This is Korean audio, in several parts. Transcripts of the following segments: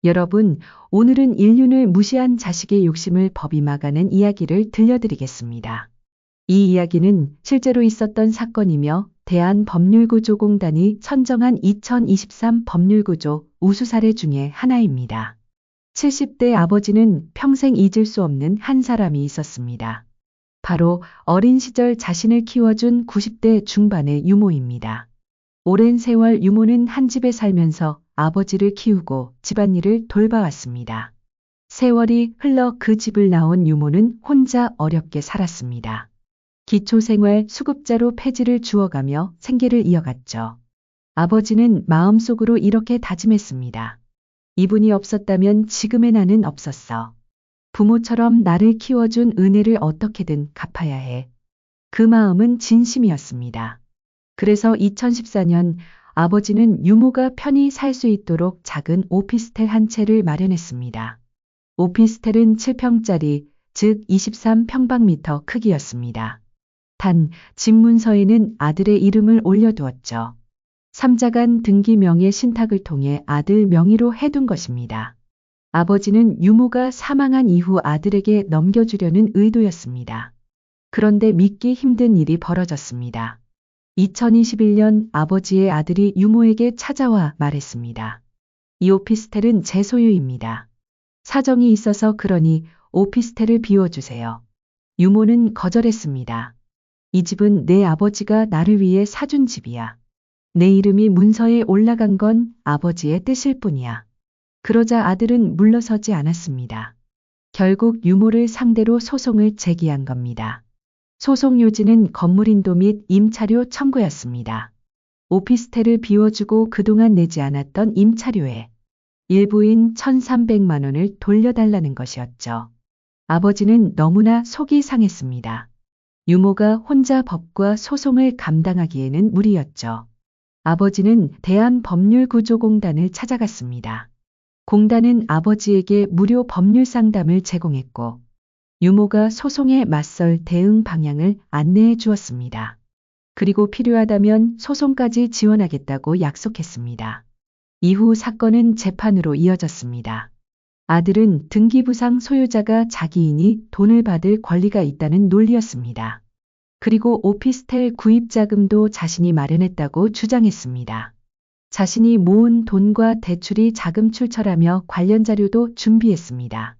여러분, 오늘은 인륜을 무시한 자식의 욕심을 법이 막아낸 이야기를 들려드리겠습니다. 이 이야기는 실제로 있었던 사건이며 대한법률구조공단이 선정한 2023 법률구조 우수 사례 중에 하나입니다. 70대 아버지는 평생 잊을 수 없는 한 사람이 있었습니다. 바로 어린 시절 자신을 키워준 90대 중반의 유모입니다. 오랜 세월 유모는 한 집에 살면서 아버지를 키우고 집안일을 돌봐왔습니다. 세월이 흘러 그 집을 나온 유모는 혼자 어렵게 살았습니다. 기초생활 수급자로 폐지를 주워가며 생계를 이어갔죠. 아버지는 마음속으로 이렇게 다짐했습니다. 이분이 없었다면 지금의 나는 없었어. 부모처럼 나를 키워준 은혜를 어떻게든 갚아야 해. 그 마음은 진심이었습니다. 그래서 2014년 아버지는 유모가 편히 살 수 있도록 작은 오피스텔 한 채를 마련했습니다. 오피스텔은 7평짜리, 즉 23평방미터 크기였습니다. 단, 집 문서에는 아들의 이름을 올려두었죠. 삼자간 등기 명의 신탁을 통해 아들 명의로 해둔 것입니다. 아버지는 유모가 사망한 이후 아들에게 넘겨주려는 의도였습니다. 그런데 믿기 힘든 일이 벌어졌습니다. 2021년 아버지의 아들이 유모에게 찾아와 말했습니다. 이 오피스텔은 제 소유입니다. 사정이 있어서 그러니 오피스텔을 비워주세요. 유모는 거절했습니다. 이 집은 내 아버지가 나를 위해 사준 집이야. 내 이름이 문서에 올라간 건 아버지의 뜻일 뿐이야. 그러자 아들은 물러서지 않았습니다. 결국 유모를 상대로 소송을 제기한 겁니다. 소송 요지는 건물인도 및 임차료 청구였습니다. 오피스텔을 비워주고 그동안 내지 않았던 임차료의 일부인 1,300만 원을 돌려달라는 것이었죠. 아버지는 너무나 속이 상했습니다. 유모가 혼자 법과 소송을 감당하기에는 무리였죠. 아버지는 대한법률구조공단을 찾아갔습니다. 공단은 아버지에게 무료 법률 상담을 제공했고 유모가 소송에 맞설 대응 방향을 안내해 주었습니다. 그리고 필요하다면 소송까지 지원하겠다고 약속했습니다. 이후 사건은 재판으로 이어졌습니다. 아들은 등기부상 소유자가 자기인이 돈을 받을 권리가 있다는 논리였습니다. 그리고 오피스텔 구입 자금도 자신이 마련했다고 주장했습니다. 자신이 모은 돈과 대출이 자금 출처라며 관련 자료도 준비했습니다.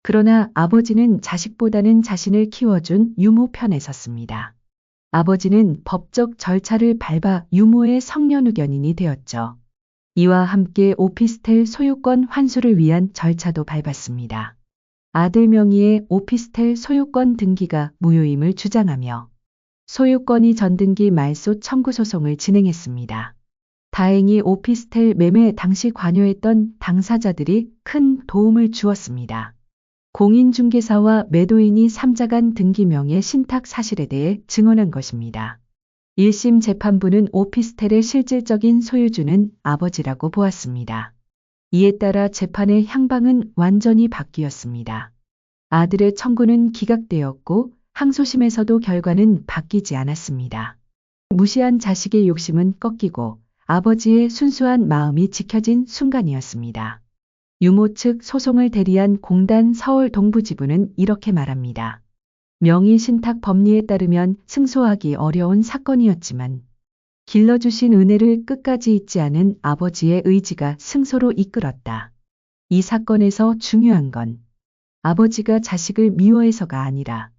그러나 아버지는 자식보다는 자신을 키워준 유모 편에 섰습니다. 아버지는 법적 절차를 밟아 유모의 성년후견인이 되었죠. 이와 함께 오피스텔 소유권 환수를 위한 절차도 밟았습니다. 아들 명의의 오피스텔 소유권 등기가 무효임을 주장하며 소유권이 전등기 말소 청구 소송을 진행했습니다. 다행히 오피스텔 매매 당시 관여했던 당사자들이 큰 도움을 주었습니다. 공인중개사와 매도인이 삼자간 등기명의 신탁 사실에 대해 증언한 것입니다. 1심 재판부는 오피스텔의 실질적인 소유주는 아버지라고 보았습니다. 이에 따라 재판의 향방은 완전히 바뀌었습니다. 아들의 청구는 기각되었고 항소심에서도 결과는 바뀌지 않았습니다. 무시한 자식의 욕심은 꺾이고 아버지의 순수한 마음이 지켜진 순간이었습니다. 유모 측 소송을 대리한 공단 서울 동부지부는 이렇게 말합니다. 명의 신탁 법리에 따르면 승소하기 어려운 사건이었지만 길러주신 은혜를 끝까지 잊지 않은 아버지의 의지가 승소로 이끌었다. 이 사건에서 중요한 건 아버지가 자식을 미워해서가 아니라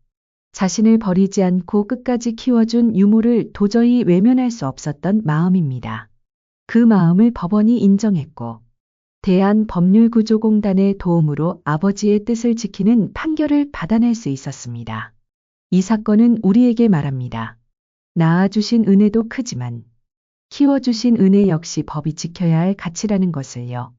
자신을 버리지 않고 끝까지 키워준 유모를 도저히 외면할 수 없었던 마음입니다. 그 마음을 법원이 인정했고 대한법률구조공단의 도움으로 아버지의 뜻을 지키는 판결을 받아낼 수 있었습니다. 이 사건은 우리에게 말합니다. 낳아주신 은혜도 크지만 키워주신 은혜 역시 법이 지켜야 할 가치라는 것을요.